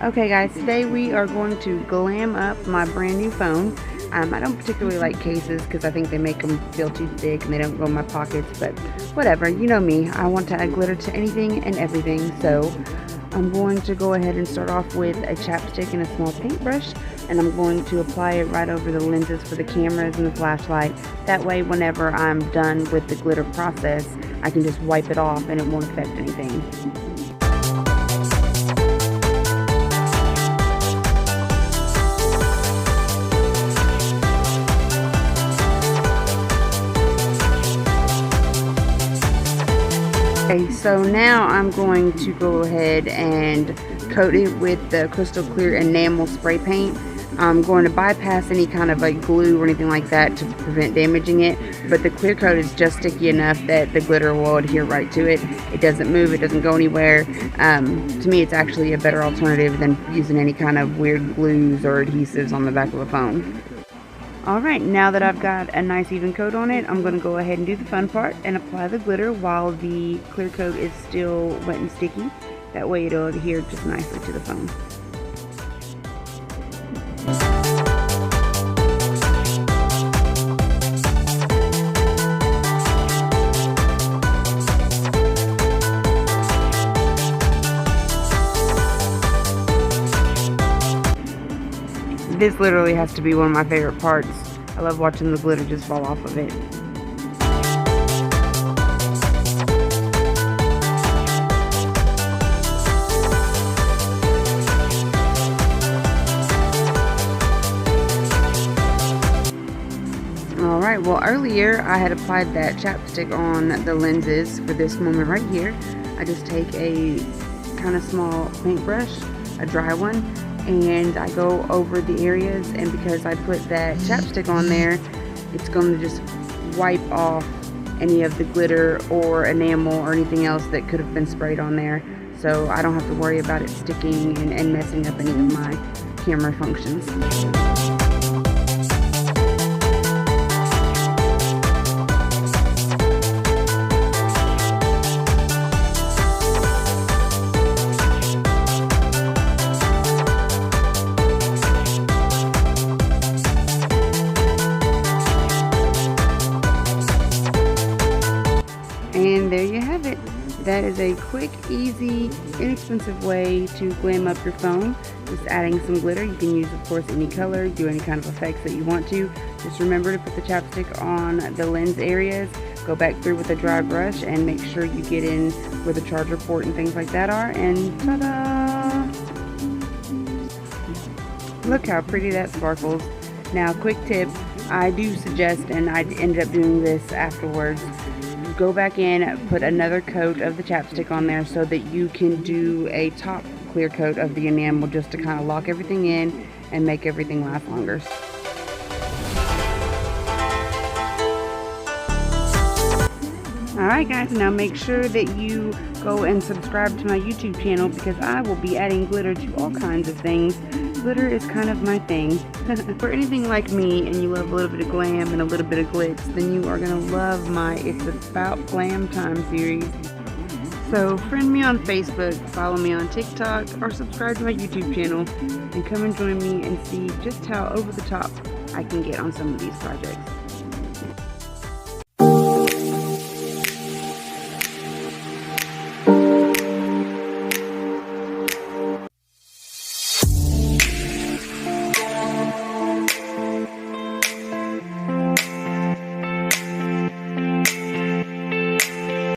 Okay guys, today we are going to glam up my brand new phone. I don't particularly like cases because I think they make them feel too thick and they don't go in my pockets, but whatever, you know me. I want to add glitter to anything and everything, so I'm going to go ahead and start off with a chapstick and a small paintbrush, and I'm going to apply it right over the lenses for the cameras and the flashlight. That way, whenever I'm done with the glitter process, I can just wipe it off and it won't affect anything. Okay, so now I'm going to go ahead and coat it with the crystal clear enamel spray paint. I'm going to bypass any kind of like glue or anything like that to prevent damaging it, but the clear coat is just sticky enough that the glitter will adhere right to it. It doesn't move, it doesn't go anywhere. To me, it's actually a better alternative than using any kind of weird glues or adhesives on the back of a phone. Alright, now that I've got a nice even coat on it, I'm going to go ahead and do the fun part and apply the glitter while the clear coat is still wet and sticky. That way it'll adhere just nicely to the phone. This literally has to be one of my favorite parts. I love watching the glitter just fall off of it. Alright, well earlier I had applied that chapstick on the lenses for this moment right here. I just take a kind of small paintbrush, a dry one, and I go over the areas, and because I put that chapstick on there, it's going to just wipe off any of the glitter or enamel or anything else that could have been sprayed on there, so I don't have to worry about it sticking and messing up any of my camera functions. And there you have it. That is a quick, easy, inexpensive way to glam up your phone. Just adding some glitter. You can use, of course, any color, do any kind of effects that you want to. Just remember to put the chapstick on the lens areas. Go back through with a dry brush and make sure you get in where the charger port and things like that are. And ta-da! Look how pretty that sparkles. Now, quick tip, I do suggest, and I ended up doing this afterwards, go back in, put another coat of the chapstick on there so that you can do a top clear coat of the enamel just to kind of lock everything in and make everything last longer. Alright guys, now make sure that you go and subscribe to my YouTube channel because I will be adding glitter to all kinds of things. Glitter is kind of my thing. For anything like me and you love a little bit of glam and a little bit of glitz, then you are going to love my It's About Glam Time series. So friend me on Facebook, follow me on TikTok, or subscribe to my YouTube channel and come and join me and see just how over the top I can get on some of these projects.